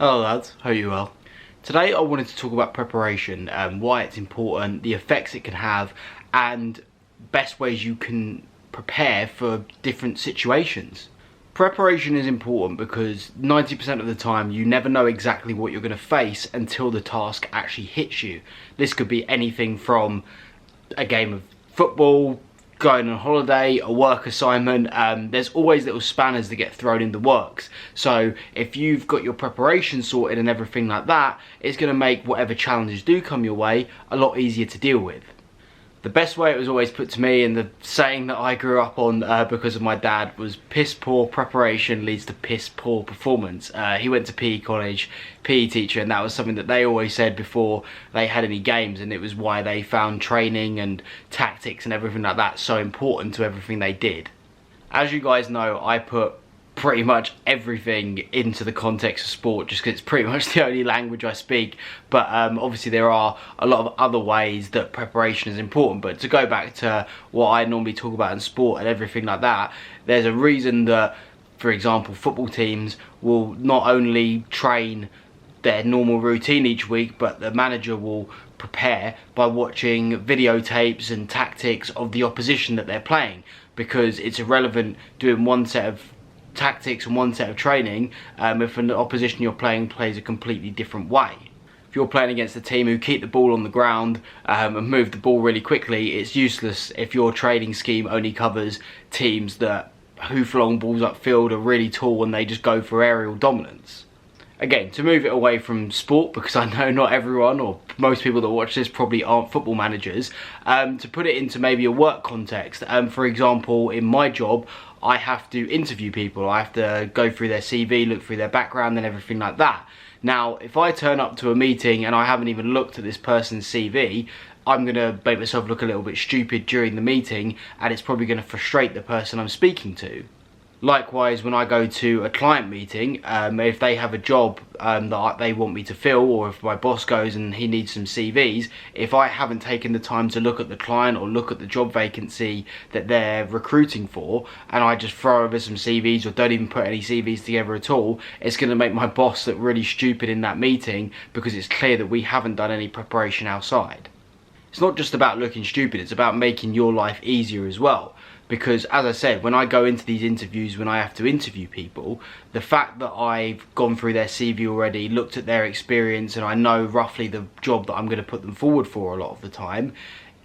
Hello lads, hope you're well. Today I wanted to talk about preparation, why it's important, the effects it can have, and best ways you can prepare for different situations. Preparation is important because 90% of the time you never know exactly what you're going to face until the task actually hits you. This could be anything from a game of football, going on holiday, a work assignment. There's always little spanners that get thrown in the works. So if you've got your preparation sorted and everything like that, it's going to make whatever challenges do come your way a lot easier to deal with. The best way it was always put to me, and the saying that I grew up on because of my dad, was piss poor preparation leads to piss poor performance. He went to PE college, PE teacher, and that was something that they always said before they had any games, and it was why they found training and tactics and everything like that so important to everything they did. As you guys know, I put pretty much everything into the context of sport just because it's pretty much the only language I speak, but obviously there are a lot of other ways that preparation is important. But to go back to what I normally talk about in sport and everything like that, there's a reason that, for example, football teams will not only train their normal routine each week, but the manager will prepare by watching videotapes and tactics of the opposition that they're playing, because it's irrelevant doing one set of tactics and one set of training if an opposition you're playing plays a completely different way. If you're playing against a team who keep the ball on the ground and move the ball really quickly, it's useless if your training scheme only covers teams that hoof long balls upfield, are really tall, and they just go for aerial dominance. Again, to move it away from sport, because I know not everyone or most people that watch this probably aren't football managers, to put it into maybe a work context. For example, in my job, I have to interview people. I have to go through their CV, look through their background and everything like that. Now, if I turn up to a meeting and I haven't even looked at this person's CV, I'm going to make myself look a little bit stupid during the meeting, and it's probably going to frustrate the person I'm speaking to. Likewise, when I go to a client meeting, if they have a job that they want me to fill, or if my boss goes and he needs some CVs, if I haven't taken the time to look at the client or look at the job vacancy that they're recruiting for, and I just throw over some CVs or don't even put any CVs together at all, it's going to make my boss look really stupid in that meeting, because it's clear that we haven't done any preparation outside. It's not just about looking stupid, it's about making your life easier as well. Because, as I said, when I go into these interviews, when I have to interview people, the fact that I've gone through their CV already, looked at their experience, and I know roughly the job that I'm going to put them forward for a lot of the time,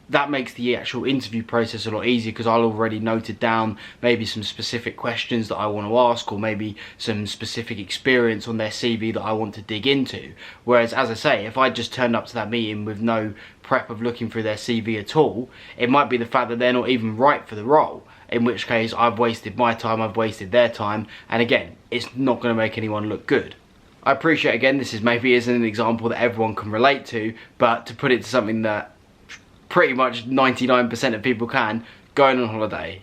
that makes the actual interview process a lot easier, because I'll already noted down maybe some specific questions that I want to ask, or maybe some specific experience on their CV that I want to dig into. Whereas, as I say, if I just turned up to that meeting with no prep of looking through their CV at all, it might be the fact that they're not even right for the role, in which case I've wasted my time, I've wasted their time, and again, it's not going to make anyone look good. I appreciate, again, this maybe isn't an example that everyone can relate to, but to put it to something that pretty much 99% of people can, going on holiday.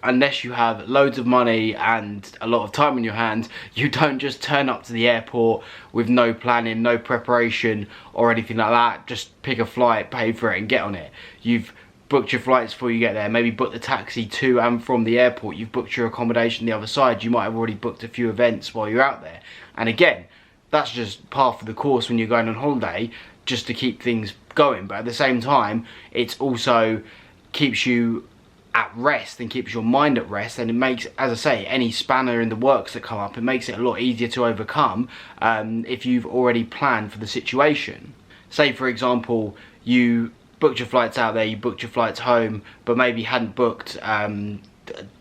Unless you have loads of money and a lot of time on your hands, you don't just turn up to the airport with no planning, no preparation or anything like that. Just pick a flight, pay for it and get on it. You've booked your flights before you get there, maybe booked the taxi to and from the airport, you've booked your accommodation the other side, you might have already booked a few events while you're out there. And again, that's just par for the course when you're going on holiday, just to keep things going. But at the same time, it's also keeps you at rest and keeps your mind at rest, and it makes, as I say, any spanner in the works that come up, it makes it a lot easier to overcome if you've already planned for the situation. Say, for example, you booked your flights out there, you booked your flights home, but maybe hadn't booked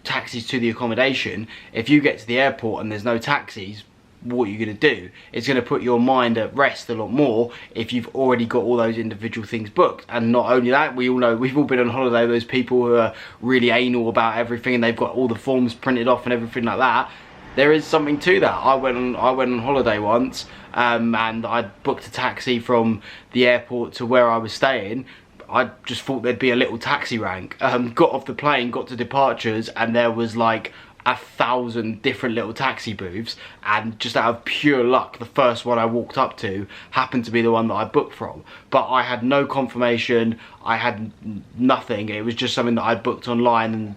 taxis to the accommodation. If you get to the airport and there's no taxis, what you're going to do, it's going to put your mind at rest a lot more if you've already got all those individual things booked. And not only that, we all know, we've all been on holiday, those people who are really anal about everything and they've got all the forms printed off and everything like that. There is something to that. I went on holiday once and I booked a taxi from the airport to where I was staying. I just thought there'd be a little taxi rank. Got off the plane, got to departures, and there was like 1,000 different little taxi booths, and just out of pure luck, the first one I walked up to happened to be the one that I booked from. But I had no confirmation, I had nothing. It was just something that I booked online, and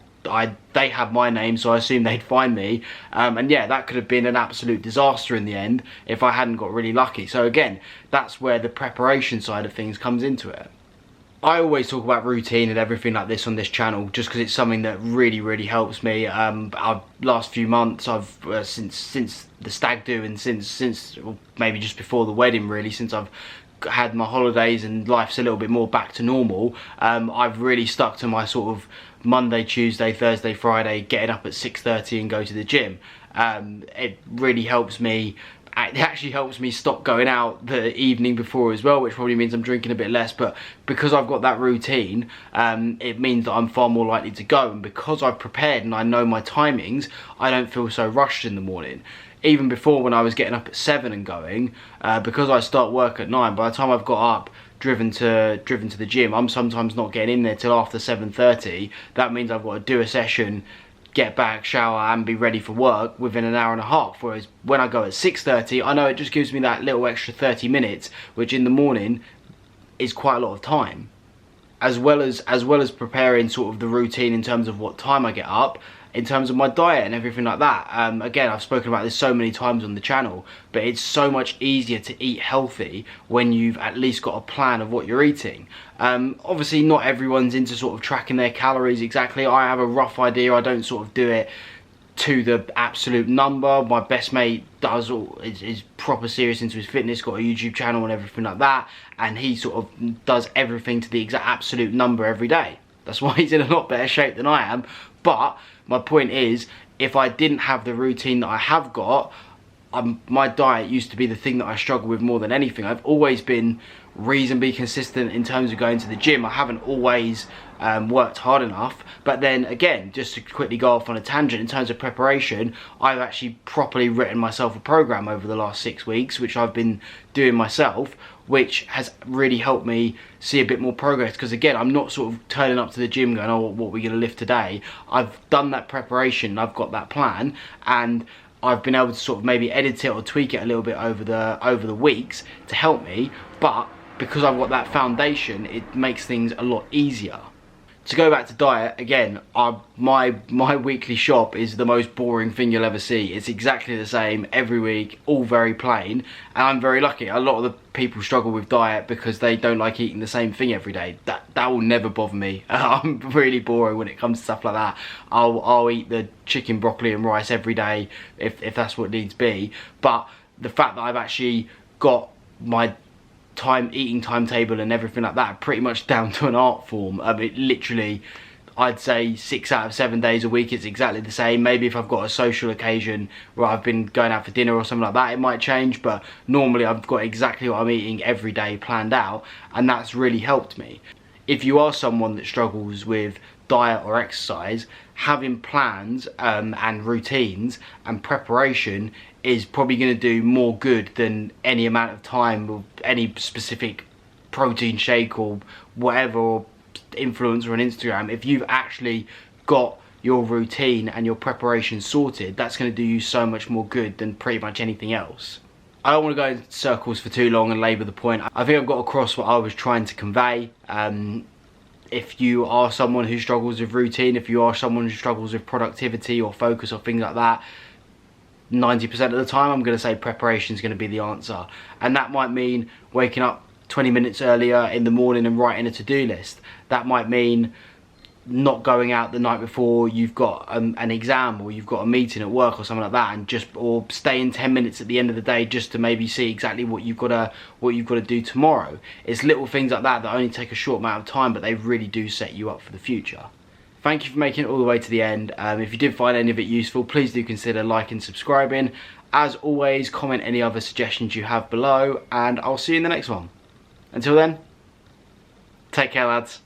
they had my name, so I assumed they'd find me. And yeah, that could have been an absolute disaster in the end if I hadn't got really lucky. So again, that's where the preparation side of things comes into it. I always talk about routine and everything like this on this channel just because it's something that really helps me. Our last few months, I've since the stag do and since well, maybe just before the wedding really, since I've had my holidays and life's a little bit more back to normal, I've really stuck to my sort of Monday, Tuesday, Thursday, Friday, getting up at 6:30 and go to the gym. It really helps me. It actually helps me stop going out the evening before as well, which probably means I'm drinking a bit less. But because I've got that routine, it means that I'm far more likely to go. And because I've prepared and I know my timings, I don't feel so rushed in the morning. Even before, when I was getting up at 7 and going, because I start work at 9, by the time I've got up, driven to the gym, I'm sometimes not getting in there till after 7:30. That means I've got to do a session, get back, shower and be ready for work within an hour and a half. Whereas when I go at 6:30, I know it just gives me that little extra 30 minutes, which in the morning is quite a lot of time. As well as preparing sort of the routine in terms of what time I get up, in terms of my diet and everything like that. Again, I've spoken about this so many times on the channel, but it's so much easier to eat healthy when you've at least got a plan of what you're eating. Obviously not everyone's into sort of tracking their calories exactly. I have a rough idea. I don't sort of do it to the absolute number. My best mate does, is proper serious into his fitness, got a YouTube channel and everything like that, and he sort of does everything to the exact absolute number every day. That's why he's in a lot better shape than I am. But my point is, if I didn't have the routine that I have got, my diet used to be the thing that I struggle with more than anything. I've always been reasonably consistent in terms of going to the gym. I haven't always worked hard enough. But then again, just to quickly go off on a tangent, in terms of preparation, I've actually properly written myself a program over the last 6 weeks, which I've been doing myself, which has really helped me see a bit more progress. Because again, I'm not sort of turning up to the gym going, oh, what are we going to lift today? I've done that preparation, I've got that plan, and I've been able to sort of maybe edit it or tweak it a little bit over the weeks to help me. But because I've got that foundation, it makes things a lot easier. To go back to diet, again, my weekly shop is the most boring thing you'll ever see. It's exactly the same every week, all very plain, and I'm very lucky. A lot of the people struggle with diet because they don't like eating the same thing every day. That will never bother me. I'm really boring when it comes to stuff like that. I'll eat the chicken, broccoli and rice every day if that's what needs be. But the fact that I've actually got my eating timetable and everything like that pretty much down to an art form. I mean, literally, I'd say 6 out of 7 days a week it's exactly the same. Maybe if I've got a social occasion where I've been going out for dinner or something like that, it might change, but normally I've got exactly what I'm eating every day planned out, and that's really helped me. If you are someone that struggles with diet or exercise, having plans and routines and preparation is probably going to do more good than any amount of time or any specific protein shake or whatever, or influencer on Instagram. If you've actually got your routine and your preparation sorted, that's going to do you so much more good than pretty much anything else. I don't want to go in circles for too long and labour the point. I think I've got across what I was trying to convey. If you are someone who struggles with routine, if you are someone who struggles with productivity or focus or things like that, 90% of the time I'm going to say preparation is going to be the answer. And that might mean waking up 20 minutes earlier in the morning and writing a to-do list. That might mean not going out the night before you've got an exam or you've got a meeting at work or something like that, and or staying 10 minutes at the end of the day just to maybe see exactly what you've got to do tomorrow. It's little things like that that only take a short amount of time, but they really do set you up for the future. Thank you for making it all the way to the end. If you did find any of it useful, please do consider liking and subscribing. As always, comment any other suggestions you have below, and I'll see you in the next one. Until then, take care, lads.